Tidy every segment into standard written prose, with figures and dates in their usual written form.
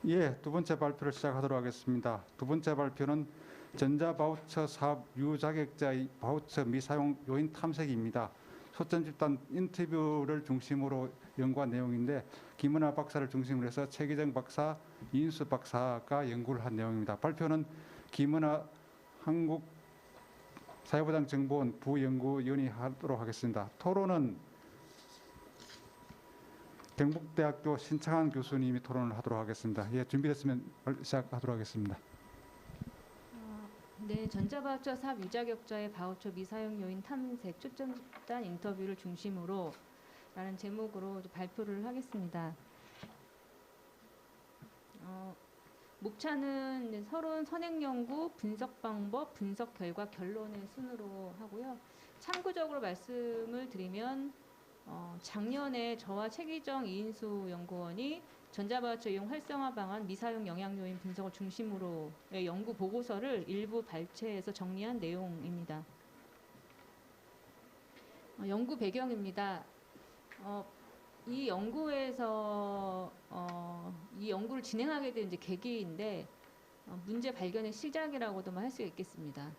예, 두 번째 발표를 시작하도록 하겠습니다. 두 번째 발표는 전자바우처 사업 유자격자의 바우처 미사용 요인 탐색입니다. 초점 집단 인터뷰를 중심으로 연구한 내용인데 김은하 박사를 중심으로 해서 최기정 박사, 이인수 박사가 연구를 한 내용입니다. 발표는 김은하 한국사회보장정보원 부연구위원이 하도록 하겠습니다. 토론은 경북대학교 신창한 교수님이 토론을 하도록 하겠습니다. 예, 준비됐으면 시작하도록 하겠습니다. 네, 전자바우처 사업 유자격자의 바우처 미사용 요인 탐색 초점 집단 인터뷰를 중심으로 라는 제목으로 발표를 하겠습니다. 목차는 서론, 선행연구, 분석 방법, 분석 결과, 결론의 순으로 하고요. 참고적으로 말씀을 드리면 작년에 저와 최기정, 이인수 연구원이 전자바우처 이용 활성화 방안 미사용 영향 요인 분석을 중심으로의 연구 보고서를 일부 발췌해서 정리한 내용입니다. 연구 배경입니다. 이 연구에서 이 연구를 진행하게 된 이제 계기인데 문제 발견의 시작이라고도 할 수 있겠습니다.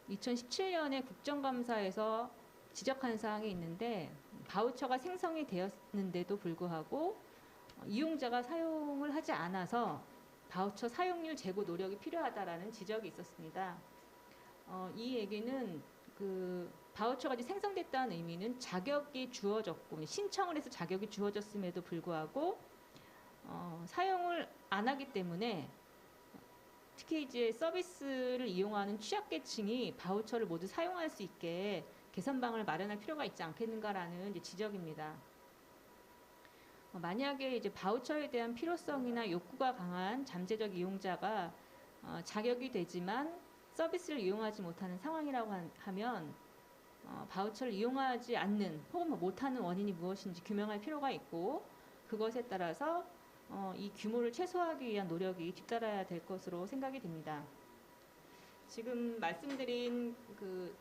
2017년에 국정감사에서 지적한 사항이 있는데 바우처가 생성이 되었는데도 불구하고 이용자가 사용을 하지 않아서 바우처 사용률 제고 노력이 필요하다라는 지적이 있었습니다. 이 얘기는 그 바우처가 이제 생성됐다는 의미는 자격이 주어졌고 신청을 해서 자격이 주어졌음에도 불구하고 사용을 안 하기 때문에 특히 이제 서비스를 이용하는 취약계층이 바우처를 모두 사용할 수 있게 개선방을 마련할 필요가 있지 않겠는가라는 이제 지적입니다. 만약에 이제 바우처에 대한 필요성이나 욕구가 강한 잠재적 이용자가 자격이 되지만 서비스를 이용하지 못하는 상황이라고 하면 바우처를 이용하지 않는 혹은 못하는 원인이 무엇인지 규명할 필요가 있고 그것에 따라서 이 규모를 최소화하기 위한 노력이 뒤따라야 될 것으로 생각이 됩니다. 지금 말씀드린 그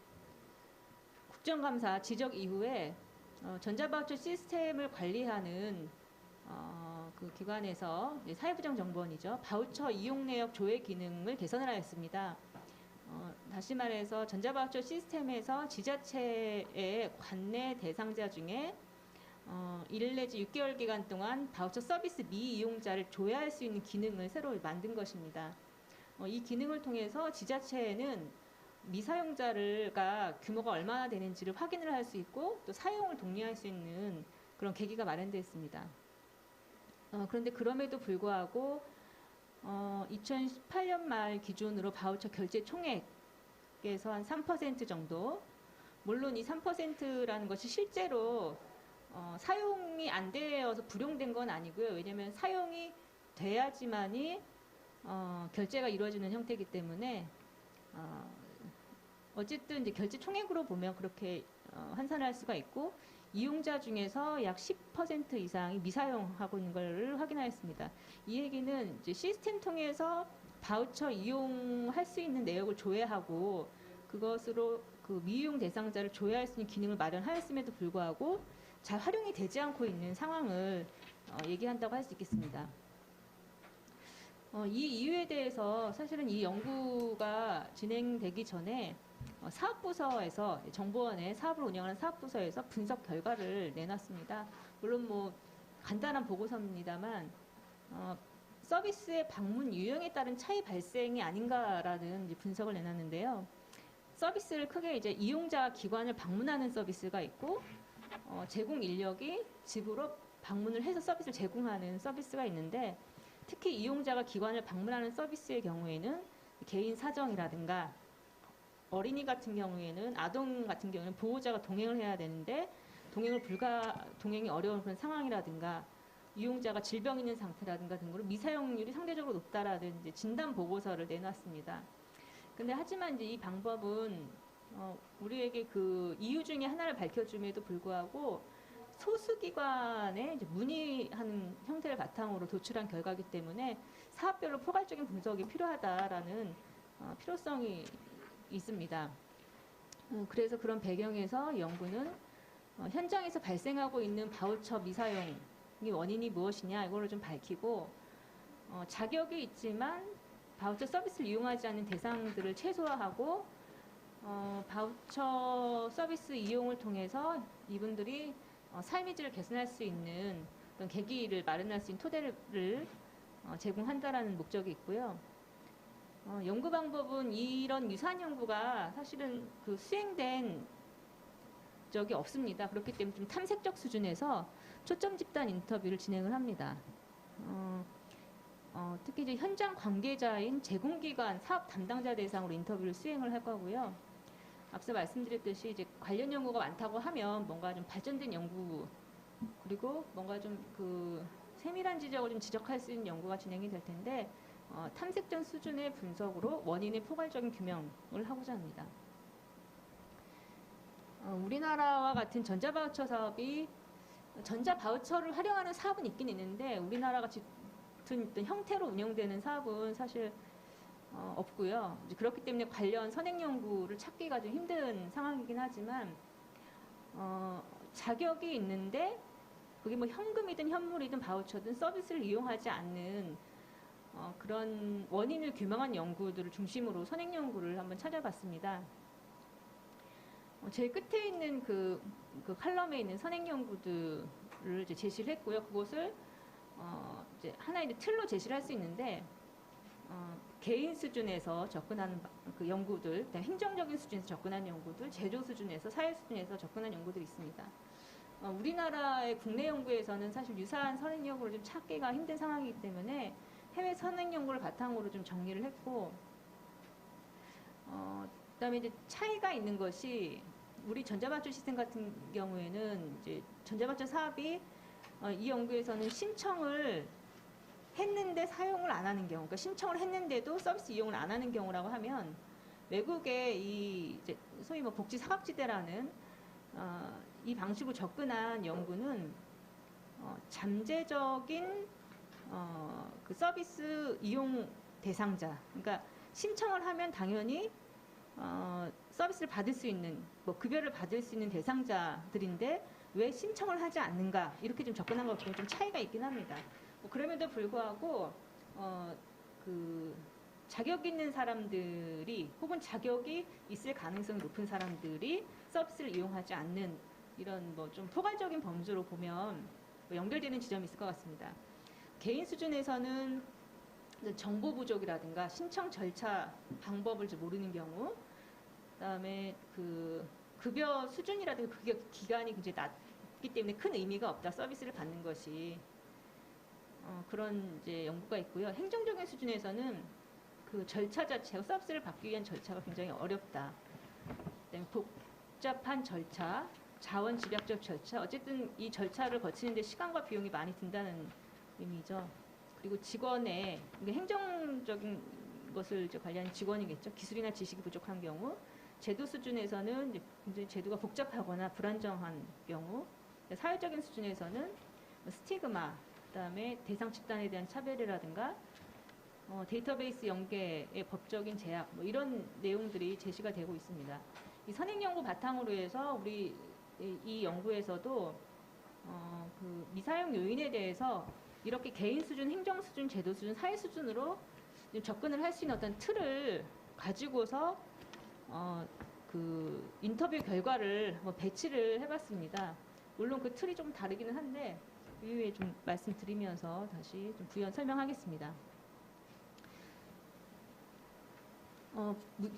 국정감사 지적 이후에 전자바우처 시스템을 관리하는 그 기관에서 사회부정정보원이죠. 바우처 이용 내역 조회 기능을 개선을 하였습니다. 다시 말해서 전자바우처 시스템에서 지자체의 관내 대상자 중에 1 내지 6개월 기간 동안 바우처 서비스 미이용자를 조회할 수 있는 기능을 새로 만든 것입니다. 이 기능을 통해서 지자체에는 미사용자가 규모가 얼마나 되는지를 확인을 할 수 있고 또 사용을 독려할 수 있는 그런 계기가 마련되어 있습니다. 그런데 그럼에도 불구하고 2018년 말 기준으로 바우처 결제 총액에서 한 3% 정도, 물론 이 3%라는 것이 실제로 사용이 안 되어서 불용된 건 아니고요. 왜냐하면 사용이 돼야지만이 결제가 이루어지는 형태이기 때문에 어쨌든 이제 결제 총액으로 보면 그렇게 환산할 수가 있고 이용자 중에서 약 10% 이상이 미사용하고 있는 걸 확인하였습니다. 이 얘기는 이제 시스템 통해서 바우처 이용할 수 있는 내역을 조회하고 그것으로 그 미이용 대상자를 조회할 수 있는 기능을 마련하였음에도 불구하고 잘 활용이 되지 않고 있는 상황을 얘기한다고 할 수 있겠습니다. 이 이유에 대해서 사실은 이 연구가 진행되기 전에 사업부서에서 정보원의 사업을 운영하는 사업부서에서 분석 결과를 내놨습니다. 물론 뭐 간단한 보고서입니다만 서비스의 방문 유형에 따른 차이 발생이 아닌가라는 분석을 내놨는데요. 서비스를 크게 이제 이용자 기관을 방문하는 서비스가 있고 제공 인력이 집으로 방문을 해서 서비스를 제공하는 서비스가 있는데 특히 이용자가 기관을 방문하는 서비스의 경우에는 개인 사정이라든가 어린이 같은 경우에는 아동 같은 경우에는 보호자가 동행을 해야 되는데 동행이 어려운 그런 상황이라든가 이용자가 질병 있는 상태라든가 등으로 미사용률이 상대적으로 높다라는 이제 진단 보고서를 내놨습니다. 근데 하지만 이제 이 방법은 우리에게 그 이유 중에 하나를 밝혀줌에도 불구하고 소수기관에 이제 문의하는 형태를 바탕으로 도출한 결과이기 때문에 사업별로 포괄적인 분석이 필요하다라는 필요성이 있습니다. 그래서 그런 배경에서 연구는 현장에서 발생하고 있는 바우처 미사용이 원인이 무엇이냐 이거를 좀 밝히고 자격이 있지만 바우처 서비스를 이용하지 않는 대상들을 최소화하고 바우처 서비스 이용을 통해서 이분들이 삶의 질을 개선할 수 있는 그런 계기를 마련할 수 있는 토대를 제공한다라는 목적이 있고요. 연구 방법은 이런 유사한 연구가 사실은 그 수행된 적이 없습니다. 그렇기 때문에 좀 탐색적 수준에서 초점 집단 인터뷰를 진행을 합니다. 특히 이제 현장 관계자인 제공기관 사업 담당자 대상으로 인터뷰를 수행을 할 거고요. 앞서 말씀드렸듯이 이제 관련 연구가 많다고 하면 뭔가 좀 발전된 연구 그리고 뭔가 좀 그 세밀한 지적을 좀 지적할 수 있는 연구가 진행이 될 텐데 탐색전 수준의 분석으로 원인의 포괄적인 규명을 하고자 합니다. 우리나라와 같은 전자바우처 사업이 전자바우처를 활용하는 사업은 있긴 있는데 우리나라가 같은 어떤 형태로 운영되는 사업은 사실 없고요. 이제 그렇기 때문에 관련 선행 연구를 찾기가 좀 힘든 상황이긴 하지만 자격이 있는데 그게 뭐 현금이든 현물이든 바우처든 서비스를 이용하지 않는 그런 원인을 규명한 연구들을 중심으로 선행 연구를 한번 찾아봤습니다. 제일 끝에 있는 그 칼럼에 있는 선행 연구들을 이제 제시를 했고요. 그것을 이제 하나의 틀로 제시를 할 수 있는데 개인 수준에서 접근하는 그 연구들, 행정적인 수준에서 접근하는 연구들, 제조 수준에서 사회 수준에서 접근하는 연구들이 있습니다. 우리나라의 국내 연구에서는 사실 유사한 선행 연구를 좀 찾기가 힘든 상황이기 때문에 해외 선행 연구를 바탕으로 좀 정리를 했고, 그다음에 이제 차이가 있는 것이 우리 전자발전 시스템 같은 경우에는 이제 전자발전 사업이 이 연구에서는 신청을 했는데 사용을 안 하는 경우, 그러니까 신청을 했는데도 서비스 이용을 안 하는 경우라고 하면 외국의 이 이제 소위 뭐 복지 사각지대라는 이 방식으로 접근한 연구는 잠재적인 그 서비스 이용 대상자, 그러니까 신청을 하면 당연히 서비스를 받을 수 있는 뭐 급여를 받을 수 있는 대상자들인데 왜 신청을 하지 않는가 이렇게 좀 접근한 것과 좀 차이가 있긴 합니다. 뭐 그럼에도 불구하고 그 자격 있는 사람들이 혹은 자격이 있을 가능성이 높은 사람들이 서비스를 이용하지 않는 이런 뭐 좀 포괄적인 범주로 보면 뭐 연결되는 지점이 있을 것 같습니다. 개인 수준에서는 정보 부족이라든가 신청 절차 방법을 모르는 경우, 그다음에 그 급여 수준이라든가 급여 기간이 굉장히 낮기 때문에 큰 의미가 없다. 서비스를 받는 것이 그런 이제 연구가 있고요. 행정적인 수준에서는 그 절차 자체가 서비스를 받기 위한 절차가 굉장히 어렵다. 그다음에 복잡한 절차, 자원 집약적 절차, 어쨌든 이 절차를 거치는데 시간과 비용이 많이 든다는 의미죠. 그리고 직원의 행정적인 것을 이제 관리하는 직원이겠죠. 기술이나 지식이 부족한 경우, 제도 수준에서는 이제 굉장히 제도가 복잡하거나 불안정한 경우, 사회적인 수준에서는 스티그마, 그다음에 대상 집단에 대한 차별이라든가 데이터베이스 연계의 법적인 제약, 뭐 이런 내용들이 제시가 되고 있습니다. 이 선행 연구 바탕으로 해서 우리 이 연구에서도 그 미사용 요인에 대해서 이렇게 개인 수준, 행정 수준, 제도 수준, 사회 수준으로 접근을 할 수 있는 어떤 틀을 가지고서 그 인터뷰 결과를 배치를 해봤습니다. 물론 그 틀이 좀 다르기는 한데 이후에 좀 말씀드리면서 다시 좀 부연 설명하겠습니다.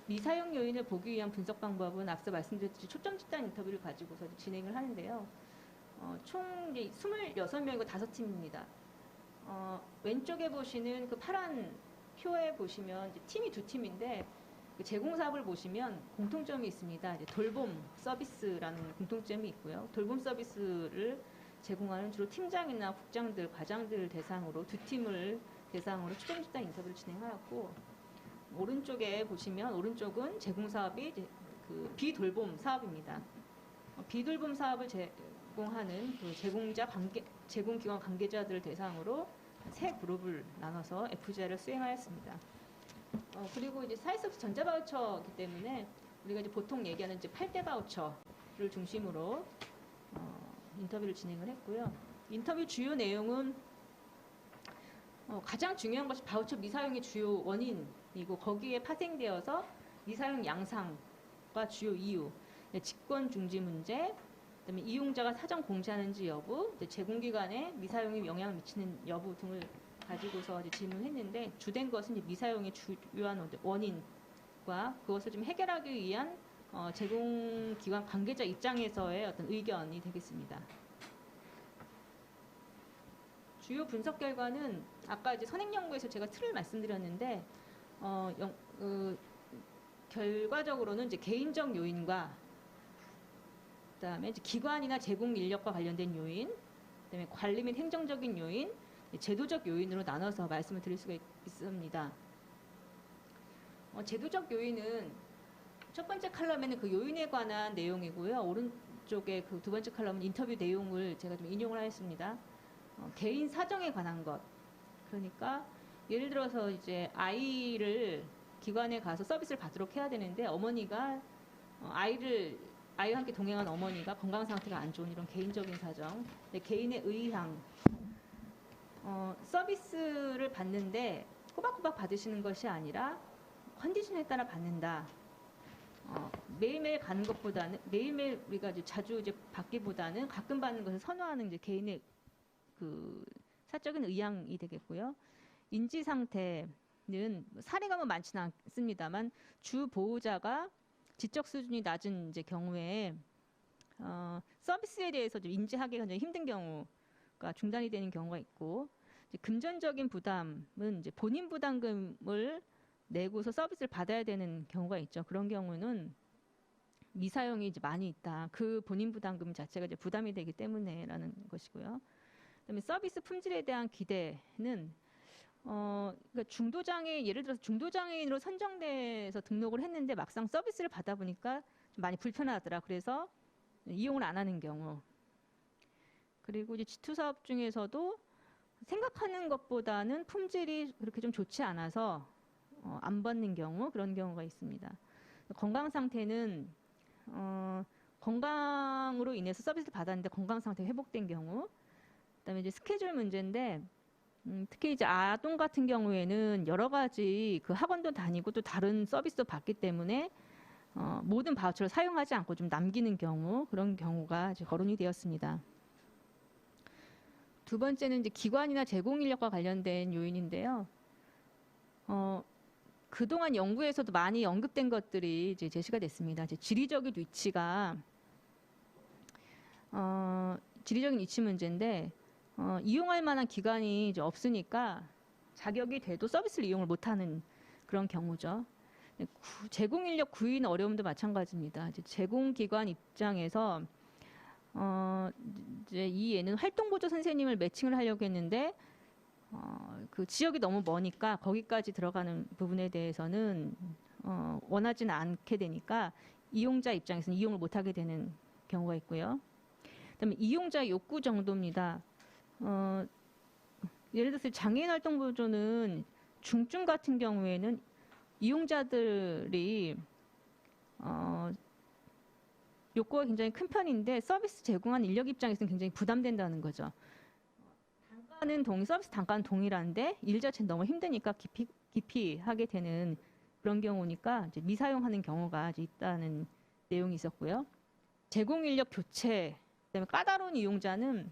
미사용 요인을 보기 위한 분석 방법은 앞서 말씀드렸듯이 초점 집단 인터뷰를 가지고서 진행을 하는데요. 총 이제 26명이고 5팀입니다. 왼쪽에 보시는 그 파란 표에 보시면 이제 팀이 2팀인데 그 제공사업을 보시면 공통점이 있습니다. 이제 돌봄 서비스라는 공통점이 있고요. 돌봄 서비스를 제공하는 주로 팀장이나 국장들, 과장들 대상으로 2팀을 대상으로 초점 집단 인터뷰를 진행하였고, 오른쪽에 보시면 오른쪽은 제공사업이 그 비돌봄 사업입니다. 비돌봄 사업을 제공하는 그 제공기관 관계자들을 대상으로 세 그룹을 나눠서 FGI를 수행하였습니다. 그리고 이제 사회서비스 전자바우처이기 때문에 우리가 이제 보통 얘기하는 이제 8대 바우처를 중심으로 인터뷰를 진행을 했고요. 인터뷰 주요 내용은 가장 중요한 것이 바우처 미사용의 주요 원인이고 거기에 파생되어서 미사용 양상과 주요 이유, 직권 중지 문제, 그다음에 이용자가 사전 공지하는지 여부, 제공기관에 미사용이 영향을 미치는 여부 등을 가지고서 이제 질문했는데 주된 것은 이제 미사용의 주요한 원인과 그것을 좀 해결하기 위한 제공기관 관계자 입장에서의 어떤 의견이 되겠습니다. 주요 분석 결과는 아까 이제 선행연구에서 제가 틀을 말씀드렸는데 결과적으로는 이제 개인적 요인과 그다음에 이제 기관이나 제공 인력과 관련된 요인, 그다음에 관리 및 행정적인 요인, 제도적 요인으로 나눠서 말씀을 드릴 수가 있습니다. 제도적 요인은 첫 번째 칼럼에는 그 요인에 관한 내용이고요. 오른쪽에 그 두 번째 칼럼은 인터뷰 내용을 제가 좀 인용을 하였습니다. 개인 사정에 관한 것. 그러니까 예를 들어서 이제 아이를 기관에 가서 서비스를 받도록 해야 되는데 어머니가 아이와 함께 동행한 어머니가 건강 상태가 안 좋은 이런 개인적인 사정, 개인의 의향, 서비스를 받는데 꼬박꼬박 받으시는 것이 아니라 컨디션에 따라 받는다. 매일매일 가는 것보다는 매일매일 우리가 이제 자주 이제 받기보다는 가끔 받는 것을 선호하는 이제 개인의 그 사적인 의향이 되겠고요. 인지 상태는 사례가 뭐 많지는 않습니다만 주 보호자가 지적 수준이 낮은 이제 경우에 서비스에 대해서 좀 인지하기가 굉장히 힘든 경우가 중단이 되는 경우가 있고 이제 금전적인 부담은 이제 본인 부담금을 내고서 서비스를 받아야 되는 경우가 있죠. 그런 경우는 미사용이 이제 많이 있다. 그 본인 부담금 자체가 이제 부담이 되기 때문에라는 것이고요. 그다음에 서비스 품질에 대한 기대는 그러니까 중도장애 예를 들어서 중도장애인으로 선정돼서 등록을 했는데 막상 서비스를 받아보니까 좀 많이 불편하더라. 그래서 이용을 안 하는 경우. 그리고 이제 G2 사업 중에서도 생각하는 것보다는 품질이 그렇게 좀 좋지 않아서 안 받는 경우 그런 경우가 있습니다. 건강 상태는 건강으로 인해서 서비스를 받았는데 건강 상태가 회복된 경우. 그다음에 이제 스케줄 문제인데 특히 이제 아동 같은 경우에는 여러 가지 그 학원도 다니고 또 다른 서비스도 받기 때문에 모든 바우처를 사용하지 않고 좀 남기는 경우 그런 경우가 이제 거론이 되었습니다. 두 번째는 이제 기관이나 제공 인력과 관련된 요인인데요. 그동안 연구에서도 많이 언급된 것들이 이제 제시가 됐습니다. 이제 지리적인 위치가 지리적인 위치 문제인데 이용할 만한 기관이 이제 없으니까 자격이 돼도 서비스를 이용을 못하는 그런 경우죠. 제공 인력 구인 어려움도 마찬가지입니다. 이제 제공기관 입장에서 이제 이 애는 활동보조 선생님을 매칭을 하려고 했는데 그 지역이 너무 머니까 거기까지 들어가는 부분에 대해서는 원하지는 않게 되니까 이용자 입장에서는 이용을 못하게 되는 경우가 있고요. 그다음에 이용자 욕구 정도입니다. 예를 들어서 장애인 활동보조는 중증 같은 경우에는 이용자들이 욕구가 굉장히 큰 편인데 서비스 제공한 인력 입장에서는 굉장히 부담된다는 거죠. 서비스 단가는 동일한데 일 자체는 너무 힘드니까 기피하게 되는 그런 경우니까 이제 미사용하는 경우가 이제 있다는 내용이 있었고요. 제공 인력 교체, 그다음에 까다로운 이용자는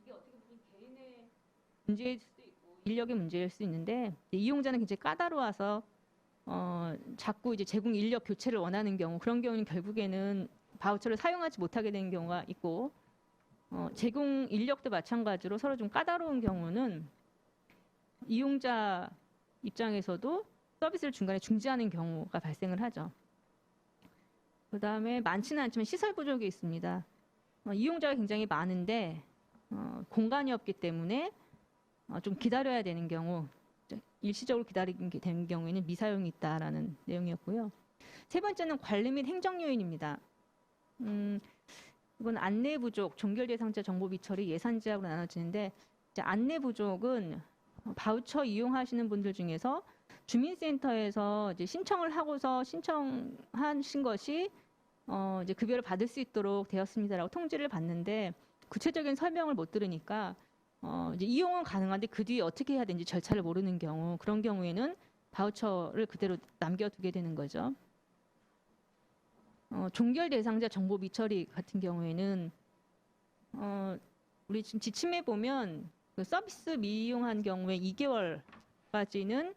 이게 어떻게 보면 개인의 문제일 수도 있고 인력의 문제일 수 있는데 이용자는 굉장히 까다로워서 자꾸 이제 제공 인력 교체를 원하는 경우 그런 경우는 결국에는 바우처를 사용하지 못하게 되는 경우가 있고 제공 인력도 마찬가지로 서로 좀 까다로운 경우는 이용자 입장에서도 서비스를 중간에 중지하는 경우가 발생을 하죠. 그다음에 많지는 않지만 시설 부족이 있습니다. 이용자가 굉장히 많은데 공간이 없기 때문에 좀 기다려야 되는 경우, 일시적으로 기다리게 되는 경우에는 미사용이 있다라는 내용이었고요. 세 번째는 관리 및 행정 요인입니다. 이건 안내 부족, 종결 대상자 정보 미처리 예산 제약으로 나눠지는데 이제 안내 부족은 바우처 이용하시는 분들 중에서 주민센터에서 이제 신청을 하고서 신청하신 것이 이제 급여를 받을 수 있도록 되었습니다라고 통지를 받는데 구체적인 설명을 못 들으니까 이제 이용은 가능한데 그 뒤에 어떻게 해야 되는지 절차를 모르는 경우, 그런 경우에는 바우처를 그대로 남겨두게 되는 거죠. 종결 대상자 정보 미처리 같은 경우에는 우리 지금 지침에 보면 그 서비스 미이용한 경우에 2개월까지는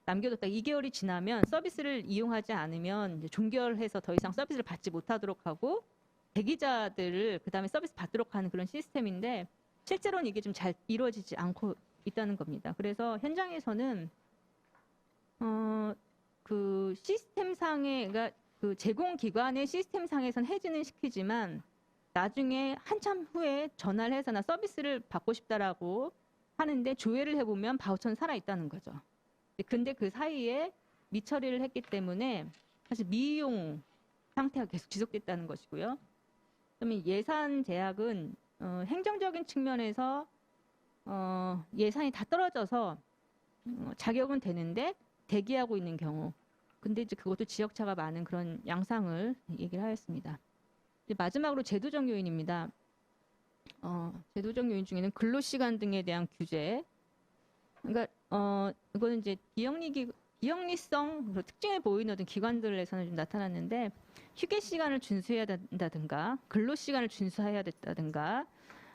남겨뒀다. 2개월이 지나면 서비스를 이용하지 않으면 이제 종결해서 더 이상 서비스를 받지 못하도록 하고 대기자들을 그다음에 서비스 받도록 하는 그런 시스템인데 실제로는 이게 좀 잘 이루어지지 않고 있다는 겁니다. 그래서 현장에서는 그 시스템상의, 그러니까 그 제공기관의 시스템상에선 해지는 시키지만 나중에 한참 후에 전화를 해서나 서비스를 받고 싶다라고 하는데 조회를 해보면 바우처는 살아있다는 거죠. 근데 그 사이에 미처리를 했기 때문에 사실 미이용 상태가 계속 지속됐다는 것이고요. 그러면 예산 제약은 행정적인 측면에서 예산이 다 떨어져서 자격은 되는데 대기하고 있는 경우. 근데 이제 그것도 지역차가 많은 그런 양상을 얘기를 하였습니다. 이제 마지막으로 제도적 요인입니다. 제도적 요인 중에는 근로시간 등에 대한 규제. 그러니까 이거는 이제 비영리성 특징을 보이는 어떤 기관들에서는 좀 나타났는데 휴게 시간을 준수해야 된다든가 근로시간을 준수해야 된다든가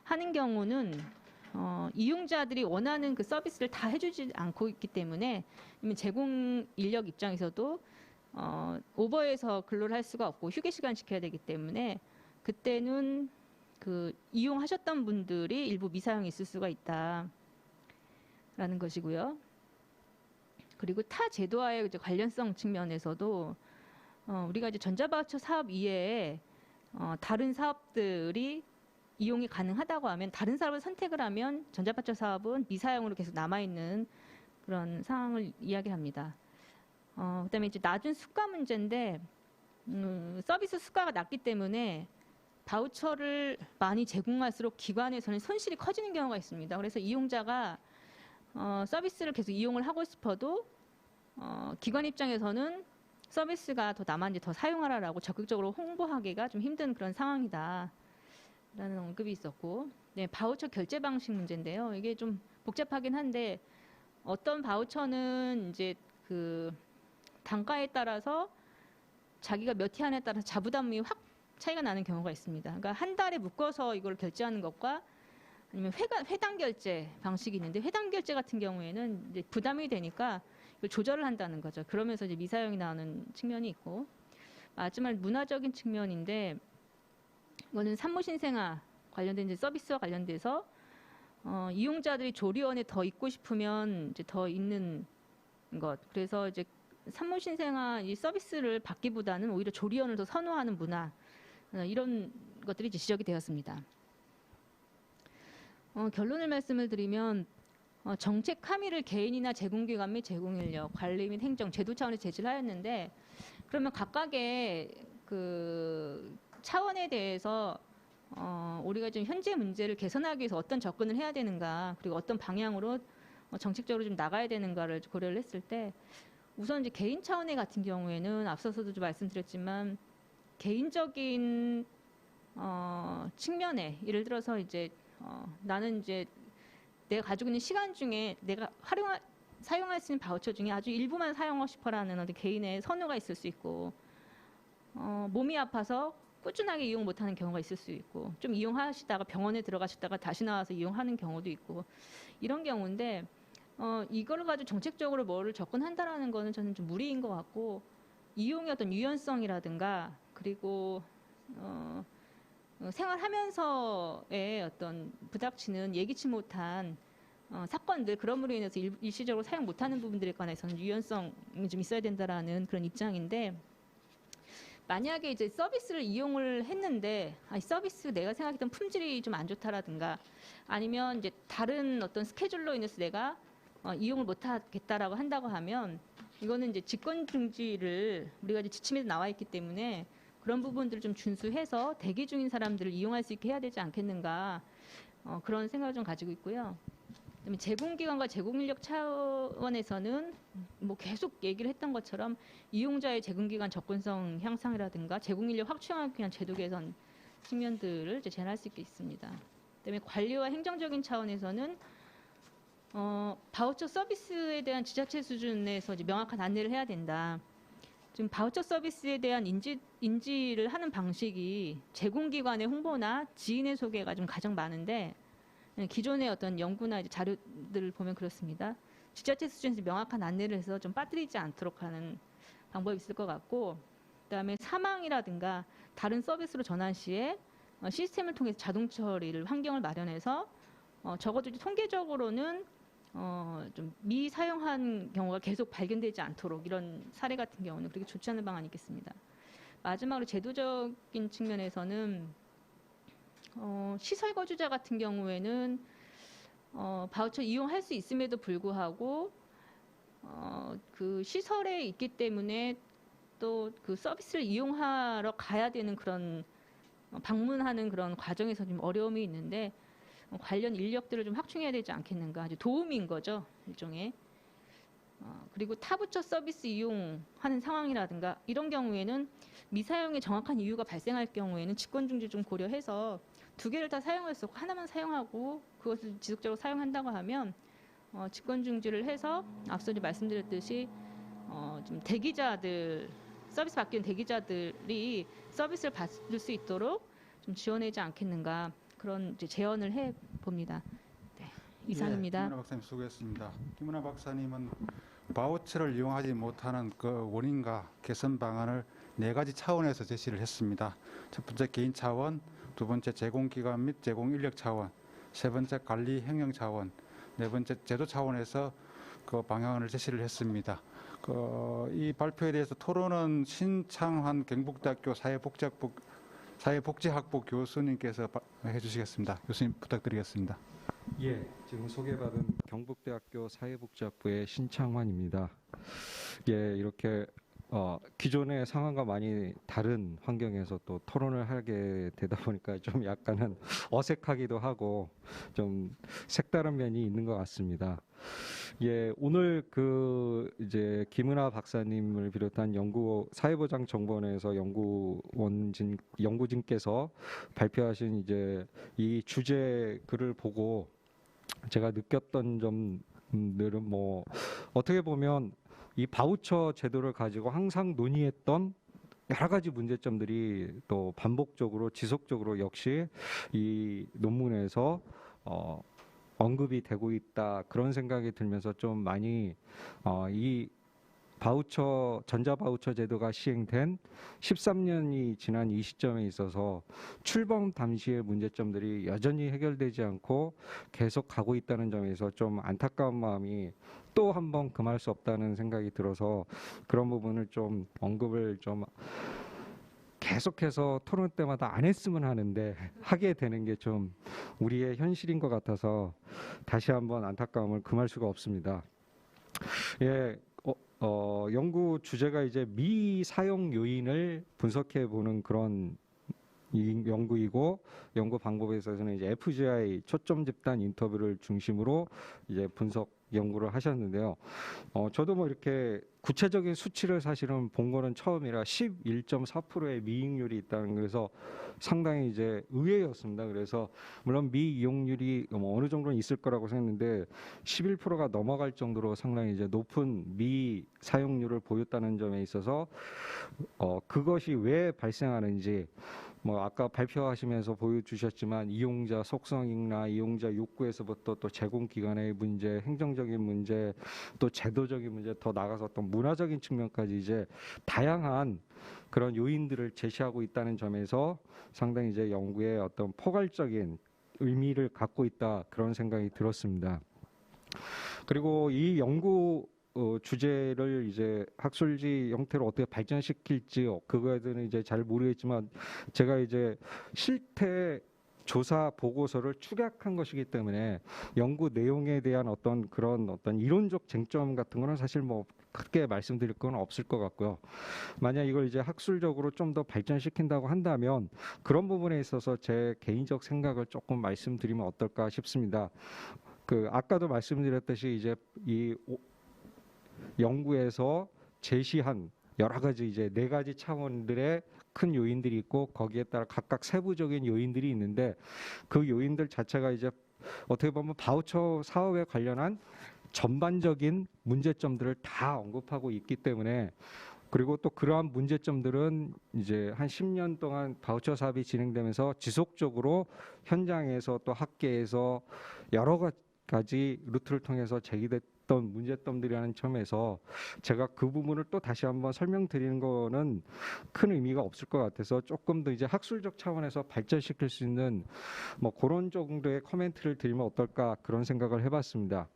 하는 경우는 이용자들이 원하는 그 서비스를 다 해주지 않고 있기 때문에 제공 인력 입장에서도 오버해서 근로를 할 수가 없고 휴게 시간 지켜야 되기 때문에 그때는 그 이용하셨던 분들이 일부 미사용이 있을 수가 있다라는 것이고요. 그리고 타 제도와의 이제 관련성 측면에서도 우리가 이제 전자바우처 사업 이외에 다른 사업들이 이용이 가능하다고 하면 다른 사업을 선택을 하면 전자바우처 사업은 미사용으로 계속 남아있는 그런 상황을 이야기합니다. 그다음에 이제 낮은 수가 문제인데 서비스 수가가 낮기 때문에 바우처를 많이 제공할수록 기관에서는 손실이 커지는 경우가 있습니다. 그래서 이용자가 서비스를 계속 이용을 하고 싶어도 기관 입장에서는 서비스가 더 남았는지 더 사용하라라고 적극적으로 홍보하기가 좀 힘든 그런 상황이다. 라는 언급이 있었고, 네, 바우처 결제 방식 문제인데요. 이게 좀 복잡하긴 한데 어떤 바우처는 이제 그 단가에 따라서 자기가 몇 회 안에 따라서 자부담이 확 차이가 나는 경우가 있습니다. 그러니까 한 달에 묶어서 이걸 결제하는 것과 아니면 회당 결제 방식이 있는데 회당 결제 같은 경우에는 이제 부담이 되니까 이걸 조절을 한다는 거죠. 그러면서 이제 미사용이 나오는 측면이 있고 마지막 문화적인 측면인데 이거는 산모신생아 관련된 이제 서비스와 관련돼서 이용자들이 조리원에 더 있고 싶으면 이제 더 있는 것. 그래서 이제 산모신생아 이 서비스를 받기보다는 오히려 조리원을 더 선호하는 문화 이런 것들이 이제 지적이 되었습니다. 결론을 말씀을 드리면 정책 함의를 개인이나 제공기관 및 제공인력, 관리 및 행정, 제도 차원에서 제시를 하였는데 그러면 각각의 그 차원에 대해서 우리가 지금 현재 문제를 개선하기 위해서 어떤 접근을 해야 되는가 그리고 어떤 방향으로 정책적으로 좀 나가야 되는가를 고려를 했을 때 우선 이제 개인 차원의 같은 경우에는 앞서서도 좀 말씀드렸지만 개인적인 측면에 예를 들어서 이제 나는 이제 내가 가지고 있는 시간 중에 내가 사용할 수 있는 바우처 중에 아주 일부만 사용하고 싶어라는 어떤 개인의 선호가 있을 수 있고 몸이 아파서 꾸준하게 이용 못하는 경우가 있을 수 있고 좀 이용하시다가 병원에 들어가시다가 다시 나와서 이용하는 경우도 있고 이런 경우인데 이거를 가지고 정책적으로 뭐를 접근한다라는 거는 저는 좀 무리인 것 같고 이용의 어떤 유연성이라든가 그리고 생활하면서의 어떤 부닥치는 예기치 못한 사건들 그럼으로 인해서 일시적으로 사용 못하는 부분들에 관해서는 유연성이 좀 있어야 된다라는 그런 입장인데 만약에 이제 서비스를 이용을 했는데 이 서비스 내가 생각했던 품질이 좀 안 좋다라든가 아니면 이제 다른 어떤 스케줄로 인해서 내가 이용을 못하겠다라고 한다고 하면 이거는 이제 직권 중지를 우리가 이제 지침에도 나와 있기 때문에 그런 부분들을 좀 준수해서 대기 중인 사람들을 이용할 수 있게 해야 되지 않겠는가 그런 생각을 좀 가지고 있고요. 그다음에 제공기관과 제공인력 차원에서는 뭐 계속 얘기를 했던 것처럼 이용자의 제공기관 접근성 향상이라든가 제공인력 확충하기 위한 제도 개선 측면들을 이제 제안할 수 있겠습니다. 그다음에 관리와 행정적인 차원에서는 바우처 서비스에 대한 지자체 수준에서 이제 명확한 안내를 해야 된다. 지금 바우처 서비스에 대한 인지를 하는 방식이 제공기관의 홍보나 지인의 소개가 좀 가장 많은데 기존의 어떤 연구나 이제 자료들을 보면 그렇습니다. 지자체 수준에서 명확한 안내를 해서 좀 빠뜨리지 않도록 하는 방법이 있을 것 같고, 그다음에 사망이라든가 다른 서비스로 전환 시에 시스템을 통해서 자동 처리를 환경을 마련해서 적어도 이제 통계적으로는 좀 미사용한 경우가 계속 발견되지 않도록 이런 사례 같은 경우는 그렇게 좋지 않은 방안이 있겠습니다. 마지막으로 제도적인 측면에서는 시설 거주자 같은 경우에는 바우처 이용할 수 있음에도 불구하고 그 시설에 있기 때문에 또 그 서비스를 이용하러 가야 되는 그런 방문하는 그런 과정에서 좀 어려움이 있는데 관련 인력들을 좀 확충해야 되지 않겠는가. 아주 도움인 거죠, 일종의. 그리고 타부처 서비스 이용하는 상황이라든가 이런 경우에는 미사용의 정확한 이유가 발생할 경우에는 직권중지 좀 고려해서 두 개를 다 사용할 수 없고 하나만 사용하고 그것을 지속적으로 사용한다고 하면 직권중지를 해서 앞서 말씀드렸듯이 좀 대기자들 서비스 받기 위한 대기자들이 서비스를 받을 수 있도록 좀 지원하지 않겠는가 그런 이제 제언을 해 봅니다. 네, 이상입니다. 김은하 박사님 수고했습니다. 김은하 박사님은 바우처를 이용하지 못하는 그 원인과 개선 방안을 4가지 차원에서 제시를 했습니다. 첫 번째 개인 차원, 두 번째 제공기관 및 제공 인력 차원, 세 번째 관리 행정 차원, 네 번째 제도 차원에서 그 방향을 제시를 했습니다. 이 발표에 대해서 토론은 신창환 경북대학교 사회복지학부 교수님께서 해주시겠습니다. 교수님 부탁드리겠습니다. 예, 지금 소개받은 경북대학교 사회복지학부의 신창환입니다. 예, 이렇게 기존의 상황과 많이 다른 환경에서 또 토론을 하게 되다 보니까 좀 약간은 어색하기도 하고 좀 색다른 면이 있는 것 같습니다. 예, 오늘 이제 김은하 박사님을 비롯한 사회보장정보원에서 연구진께서 발표하신 이제 이 주제 글을 보고 제가 느꼈던 점들은 뭐 어떻게 보면 이 바우처 제도를 가지고 항상 논의했던 여러 가지 문제점들이 또 반복적으로 지속적으로 역시 이 논문에서 언급이 되고 있다 그런 생각이 들면서 좀 많이 이 전자 바우처 제도가 시행된 13년이 지난 이 시점에 있어서 출범 당시의 문제점들이 여전히 해결되지 않고 계속 가고 있다는 점에서 좀 안타까운 마음이 또 한 번 금할 수 없다는 생각이 들어서 그런 부분을 좀 언급을 좀 계속해서 토론 때마다 안 했으면 하는데 하게 되는 게 좀 우리의 현실인 것 같아서 다시 한번 안타까움을 금할 수가 없습니다. 예, 연구 주제가 이제 미사용 요인을 분석해 보는 그런 연구이고 연구 방법에 있어서는 이제 FGI 초점 집단 인터뷰를 중심으로 이제 분석 연구를 하셨는데요. 저도 뭐 이렇게 구체적인 수치를 사실은 본 거는 처음이라 11.4%의 미이용률이 있다는 거에서 상당히 이제 의외였습니다. 그래서 물론 미이용률이 뭐 어느 정도는 있을 거라고 생각했는데 11%가 넘어갈 정도로 상당히 이제 높은 미사용률을 보였다는 점에 있어서 그것이 왜 발생하는지 뭐 아까 발표하시면서 보여주셨지만 이용자 속성이나 이용자 욕구에서부터 또 제공기관의 문제, 행정적인 문제, 또 제도적인 문제, 더 나아가서 또 문화적인 측면까지 이제 다양한 그런 요인들을 제시하고 있다는 점에서 상당히 이제 연구에 어떤 포괄적인 의미를 갖고 있다 그런 생각이 들었습니다. 그리고 이 연구 주제를 이제 학술지 형태로 어떻게 발전시킬지 그거에 대해서는 이제 잘 모르겠지만 제가 이제 실태 조사 보고서를 축약한 것이기 때문에 연구 내용에 대한 어떤 이론적 쟁점 같은 거는 사실 뭐 크게 말씀드릴 건 없을 것 같고요. 만약 이걸 이제 학술적으로 좀 더 발전시킨다고 한다면 그런 부분에 있어서 제 개인적 생각을 조금 말씀드리면 어떨까 싶습니다. 아까도 말씀드렸듯이 이제 이 연구에서 제시한 여러 가지 이제 4가지 차원들의 큰 요인들이 있고 거기에 따라 각각 세부적인 요인들이 있는데 그 요인들 자체가 이제 어떻게 보면 바우처 사업에 관련한 전반적인 문제점들을 다 언급하고 있기 때문에 그리고 또 그러한 문제점들은 이제 한 10년 동안 바우처 사업이 진행되면서 지속적으로 현장에서 또 학계에서 여러 가지 루트를 통해서 제기됐던 문제점들이라는 점에서 제가 그 부분을 또 다시 한번 설명드리는 거는 큰 의미가 없을 것 같아서 조금 더 이제 학술적 차원에서 발전시킬 수 있는 뭐 그런 정도의 코멘트를 드리면 어떨까 그런 생각을 해봤습니다.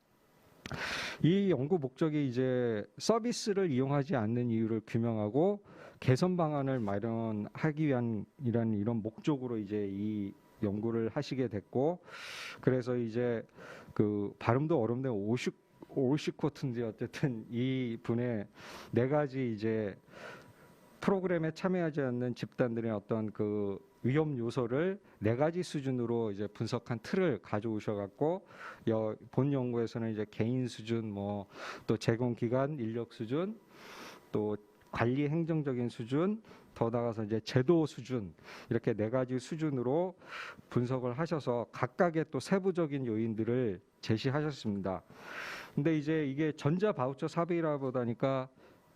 이 연구 목적이 이제 서비스를 이용하지 않는 이유를 규명하고 개선 방안을 마련하기 위한 이런 목적으로 이제 이 연구를 하시게 됐고 그래서 이제 그 발음도 어렵네요. 오시코트인데 어쨌든 이 분의 네 가지 이제 프로그램에 참여하지 않는 집단들의 어떤 그 위험 요소를 네 가지 수준으로 이제 분석한 틀을 가져오셔 갖고 본 연구에서는 이제 개인 수준 뭐 또 제공 기관 인력 수준 또 관리 행정적인 수준 더 나아가서 이제 제도 수준 이렇게 네 가지 수준으로 분석을 하셔서 각각의 또 세부적인 요인들을 제시하셨습니다. 근데 이제 이게 전자 바우처 사업이라 보다니까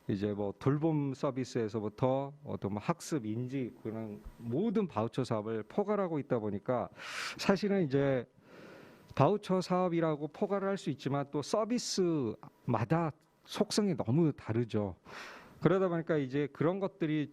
이제 뭐 돌봄 서비스에서부터 어떤 뭐 학습, 인지 그런 모든 바우처 사업을 포괄하고 있다 보니까 사실은 이제 바우처 사업이라고 포괄을 할 수 있지만 또 서비스마다 속성이 너무 다르죠. 그러다 보니까 이제 그런 것들이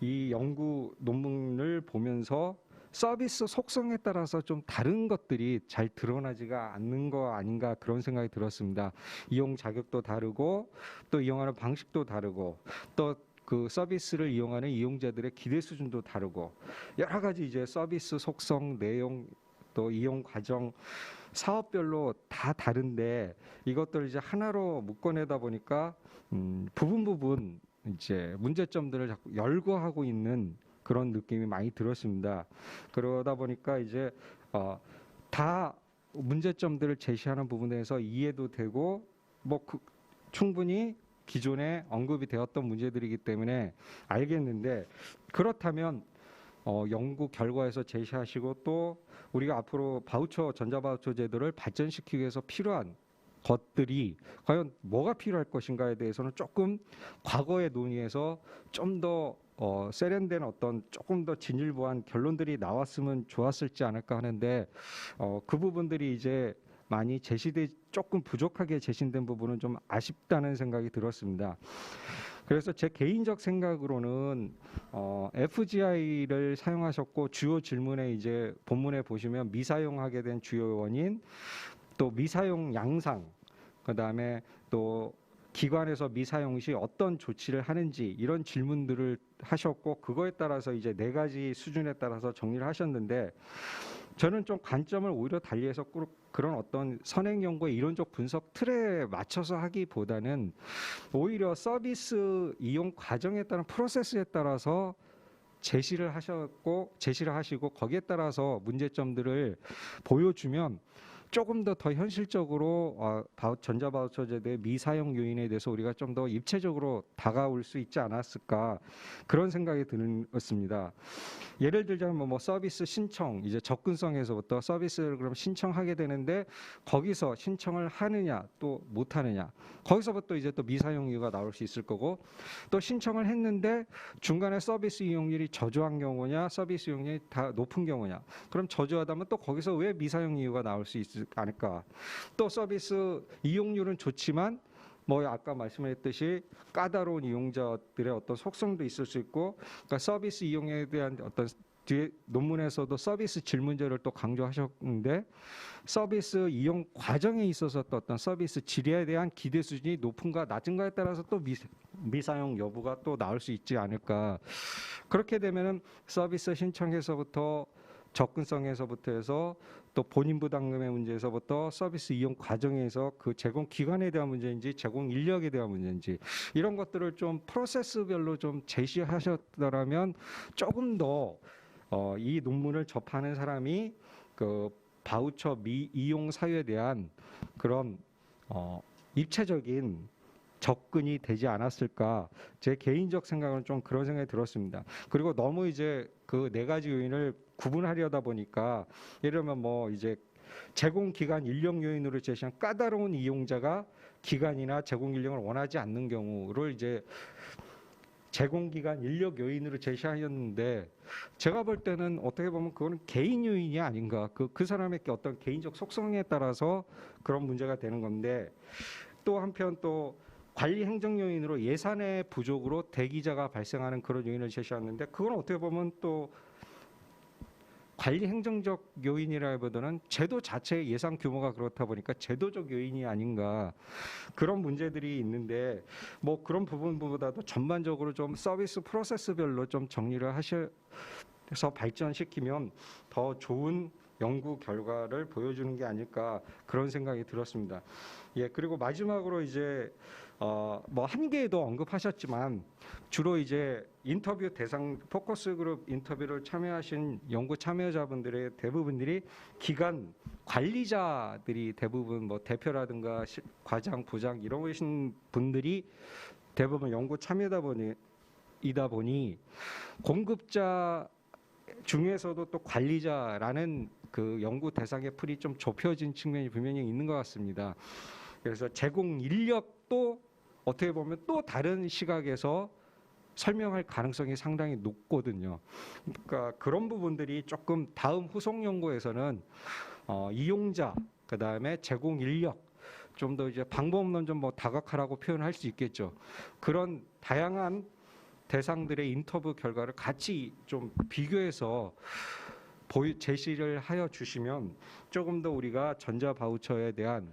이 연구 논문을 보면서 서비스 속성에 따라서 좀 다른 것들이 잘 드러나지가 않는 거 아닌가 그런 생각이 들었습니다. 이용 자격도 다르고 또 이용하는 방식도 다르고 또 그 서비스를 이용하는 이용자들의 기대 수준도 다르고 여러 가지 이제 서비스 속성, 내용 또 이용 과정 사업별로 다 다른데 이것들을 이제 하나로 묶어내다 보니까 부분 이제 문제점들을 자꾸 열거하고 있는 그런 느낌이 많이 들었습니다. 그러다 보니까 이제 다 문제점들을 제시하는 부분에서 이해도 되고 뭐 충분히 기존에 언급이 되었던 문제들이기 때문에 알겠는데 그렇다면 연구 결과에서 제시하시고 또 우리가 앞으로 전자 바우처 제도를 발전시키기 위해서 필요한 것들이 과연 뭐가 필요할 것인가에 대해서는 조금 과거의 논의에서 좀 더 세련된 어떤 조금 더 진일보한 결론들이 나왔으면 좋았을지 않을까 하는데 그 부분들이 이제 많이 조금 부족하게 제시된 부분은 좀 아쉽다는 생각이 들었습니다. 그래서 제 개인적 생각으로는 FGI를 사용하셨고 주요 질문에 이제 본문에 보시면 미사용하게 된 주요 원인 또 미사용 양상 그다음에 또 기관에서 미사용 시 어떤 조치를 하는지 이런 질문들을 하셨고 그거에 따라서 이제 네 가지 수준에 따라서 정리를 하셨는데 저는 좀 관점을 오히려 달리해서 그런 어떤 선행 연구의 이론적 분석 틀에 맞춰서 하기보다는 오히려 서비스 이용 과정에 따른 프로세스에 따라서 제시를 하시고 거기에 따라서 문제점들을 보여주면 조금 더 현실적으로 전자 바우처 제도의 미사용 요인에 대해서 우리가 좀 더 입체적으로 다가올 수 있지 않았을까 그런 생각이 들었습니다. 예를 들자면 뭐 서비스 신청 이제 접근성에서부터 서비스를 그럼 신청하게 되는데 거기서 신청을 하느냐 또 못하느냐 거기서부터 이제 또 미사용 이유가 나올 수 있을 거고 또 신청을 했는데 중간에 서비스 이용률이 저조한 경우냐 서비스 이용률이 다 높은 경우냐 그럼 저조하다면 또 거기서 왜 미사용 이유가 나올 수 있지 않을까 또 서비스 이용률은 좋지만 뭐 아까 말씀했듯이 까다로운 이용자들의 어떤 속성도 있을 수 있고 그러니까 서비스 이용에 대한 어떤 뒤에 논문에서도 서비스 질문제를 또 강조하셨는데 서비스 이용 과정에 있어서 또 어떤 서비스 질에 대한 기대 수준이 높은가 낮은가에 따라서 또 미사용 여부가 또 나올 수 있지 않을까 그렇게 되면은 서비스 신청에서부터 접근성에서부터 해서 또 본인 부담금의 문제에서부터 서비스 이용 과정에서 그 제공 기관에 대한 문제인지 제공 인력에 대한 문제인지 이런 것들을 좀 프로세스별로 좀 제시하셨더라면 조금 더 이 논문을 접하는 사람이 그 바우처 이용 사유에 대한 그런 입체적인 접근이 되지 않았을까. 제 개인적 생각은 좀 그런 생각이 들었습니다. 그리고 너무 이제 그 네 가지 요인을 구분하려다 보니까 예를 들면 뭐 이제 제공 기간 인력 요인으로 제시한 까다로운 이용자가 기간이나 제공 인력을 원하지 않는 경우를 이제 제공 기간 인력 요인으로 제시하였는데 제가 볼 때는 어떻게 보면 그거는 개인 요인이 아닌가. 그 사람의 어떤 개인적 속성에 따라서 그런 문제가 되는 건데 또 한편 또 관리 행정 요인으로 예산의 부족으로 대기자가 발생하는 그런 요인을 제시하는데 그건 어떻게 보면 또 관리 행정적 요인이라기보다는 제도 자체의 예산 규모가 그렇다 보니까 제도적 요인이 아닌가 그런 문제들이 있는데 뭐 그런 부분보다도 전반적으로 좀 서비스 프로세스별로 좀 정리를 하셔서 발전시키면 더 좋은 연구 결과를 보여주는 게 아닐까 그런 생각이 들었습니다. 예, 그리고 마지막으로 이제 뭐 한 개도 언급하셨지만 주로 이제 인터뷰 대상 포커스 그룹 인터뷰를 참여하신 연구 참여자분들의 대부분들이 기관 관리자들이 대부분 뭐 대표라든가 과장, 부장 이러신 분들이 대부분 연구 참여다 보니 공급자 중에서도 또 관리자라는 그 연구 대상의 풀이 좀 좁혀진 측면이 분명히 있는 것 같습니다. 그래서 제공 인력도 어떻게 보면 또 다른 시각에서 설명할 가능성이 상당히 높거든요. 그러니까 그런 부분들이 조금 다음 후속 연구에서는 이용자, 그 다음에 제공 인력, 좀 더 이제 방법론 좀 뭐 다각화라고 표현할 수 있겠죠. 그런 다양한 대상들의 인터뷰 결과를 같이 좀 비교해서 제시를 하여 주시면 조금 더 우리가 전자 바우처에 대한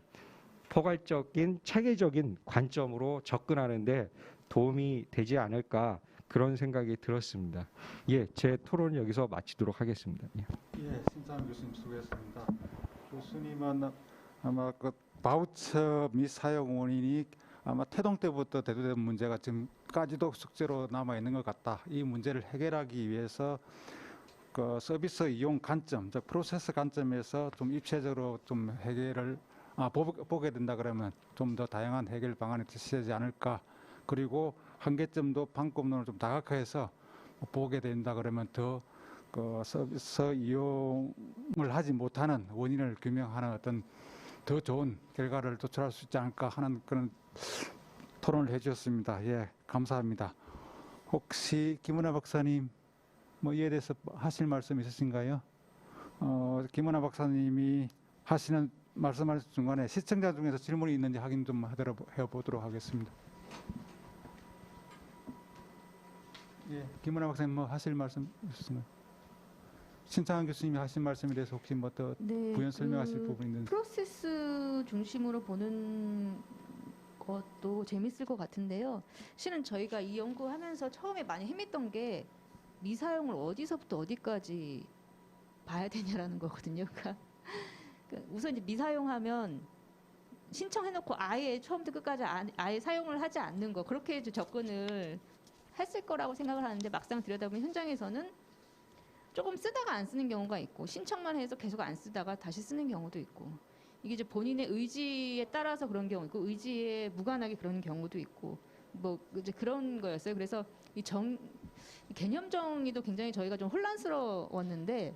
포괄적인 체계적인 관점으로 접근하는데 도움이 되지 않을까 그런 생각이 들었습니다. 예, 제 토론을 여기서 마치도록 하겠습니다. 예. 예, 신창 교수님 수고했습니다. 교수님은 아마 그 바우처 미사용 원인이 아마 태동 때부터 대두된 문제가 지금까지도 숙제로 남아 있는 것 같다. 이 문제를 해결하기 위해서 그 서비스 이용 관점, 즉 프로세스 관점에서 좀 입체적으로 좀 해결을 보게 된다 그러면 좀 더 다양한 해결 방안이 제시되지 않을까. 그리고 한계점도 방법론을 좀 다각화해서 보게 된다 그러면 더 그 서비스 이용을 하지 못하는 원인을 규명하는 어떤 더 좋은 결과를 도출할 수 있지 않을까 하는 그런 토론을 해주셨습니다. 예, 감사합니다. 혹시 김은하 박사님 뭐 이에 대해서 하실 말씀 있으신가요? 김은하 박사님이 하시는 말씀할 중간에 시청자 중에서 질문이 있는지 확인 좀 해보도록 하겠습니다. 예, 김은하 박사님 뭐 하실 말씀 있으신가요? 신창환 교수님이 하신 말씀에 대해서 혹시 뭐 더 네, 부연 설명하실 부분이 있는지. 프로세스 중심으로 보는 것도 재밌을 것 같은데요. 실은 저희가 이 연구하면서 처음에 많이 헤맸던 게 미사용을 어디서부터 어디까지 봐야 되냐라는 거거든요. 그러니까 우선 이제 미사용하면 신청해놓고 아예 처음부터 끝까지 아예 사용을 하지 않는 거 그렇게 이제 접근을 했을 거라고 생각을 하는데 막상 들여다보면 현장에서는 조금 쓰다가 안 쓰는 경우가 있고 신청만 해서 계속 안 쓰다가 다시 쓰는 경우도 있고 이게 이제 본인의 의지에 따라서 그런 경우 있고 의지에 무관하게 그런 경우도 있고 뭐 이제 그런 거였어요. 그래서 이 개념 정의도 굉장히 저희가 좀 혼란스러웠는데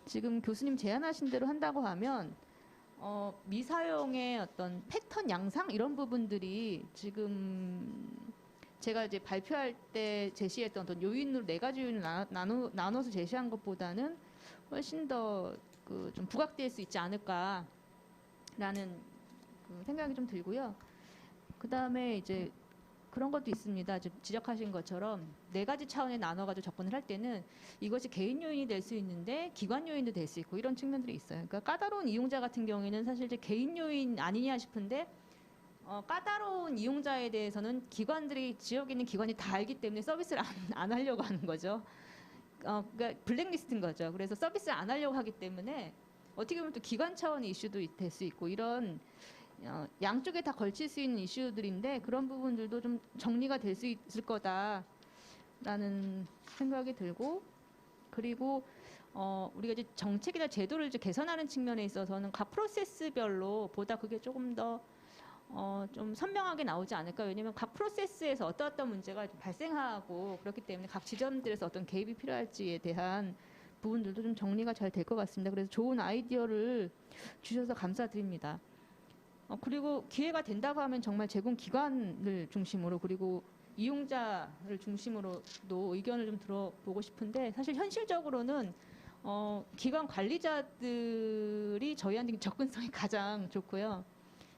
지금 교수님 제안하신 대로 한다고 하면 미사용의 어떤 패턴 양상 이런 부분들이 지금 제가 이제 발표할 때 제시했던 어떤 요인으로 네 가지 요인을 나눠서 제시한 것보다는 훨씬 더 그 좀 부각될 수 있지 않을까라는 그 생각이 좀 들고요. 그 다음에 이제 그런 것도 있습니다. 지적하신 것처럼 네 가지 차원에 나눠가지고 접근을 할 때는 이것이 개인 요인이 될 수 있는데 기관 요인도 될 수 있고 이런 측면들이 있어요. 그러니까 까다로운 이용자 같은 경우에는 사실 이제 개인 요인 아니냐 싶은데 까다로운 이용자에 대해서는 기관들이 지역에 있는 기관이 다 알기 때문에 서비스를 안 하려고 하는 거죠. 그러니까 블랙리스트인 거죠. 그래서 서비스를 안 하려고 하기 때문에 어떻게 보면 또 기관 차원의 이슈도 될 수 있고 이런 양쪽에 다 걸칠 수 있는 이슈들인데 그런 부분들도 좀 정리가 될 수 있을 거다라는 생각이 들고 그리고 우리가 이제 정책이나 제도를 이제 개선하는 측면에 있어서는 각 프로세스별로 보다 그게 조금 더 좀 선명하게 나오지 않을까. 왜냐하면 각 프로세스에서 어떤 문제가 좀 발생하고 그렇기 때문에 각 지점들에서 어떤 개입이 필요할지에 대한 부분들도 좀 정리가 잘 될 것 같습니다. 그래서 좋은 아이디어를 주셔서 감사드립니다. 그리고 기회가 된다고 하면 정말 제공 기관을 중심으로 그리고 이용자를 중심으로도 의견을 좀 들어보고 싶은데 사실 현실적으로는 기관 관리자들이 저희한테 접근성이 가장 좋고요.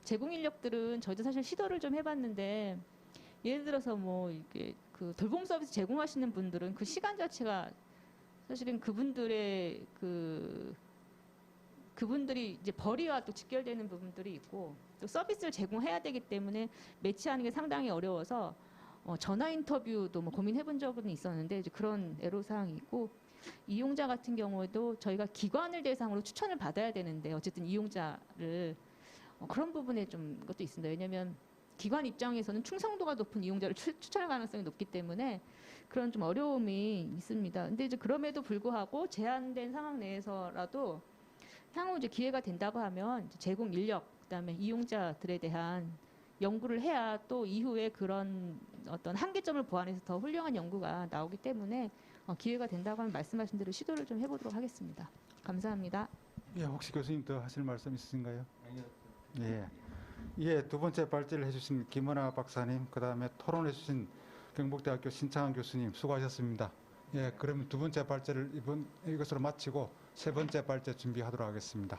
제공 인력들은 저희도 사실 시도를 좀 해봤는데 예를 들어서 뭐 이게 그 돌봄 서비스 제공하시는 분들은 그 시간 자체가 사실은 그분들의 그분들이 이제 벌이와 또 직결되는 부분들이 있고 또 서비스를 제공해야 되기 때문에 매치하는 게 상당히 어려워서 전화 인터뷰도 뭐 고민해본 적은 있었는데 이제 그런 애로사항이 있고 이용자 같은 경우에도 저희가 기관을 대상으로 추천을 받아야 되는데 어쨌든 이용자를 그런 부분에 좀 것도 있습니다. 왜냐하면 기관 입장에서는 충성도가 높은 이용자를 추천할 가능성이 높기 때문에 그런 좀 어려움이 있습니다. 근데 이제 그럼에도 불구하고 제한된 상황 내에서라도 향후 이제 기회가 된다고 하면 이제 제공 인력 그다음에 이용자들에 대한 연구를 해야 또 이후에 그런 어떤 한계점을 보완해서 더 훌륭한 연구가 나오기 때문에 기회가 된다고 하면 말씀하신 대로 시도를 좀 해보도록 하겠습니다. 감사합니다. 예, 혹시 교수님 더 하실 말씀 있으신가요? 예. 예, 두 번째 발제를 해주신 김은아 박사님, 그 다음에 토론해주신 경북대학교 신창환 교수님 수고하셨습니다. 예, 그러면 두 번째 발제를 이것으로 마치고 세 번째 발제 준비하도록 하겠습니다.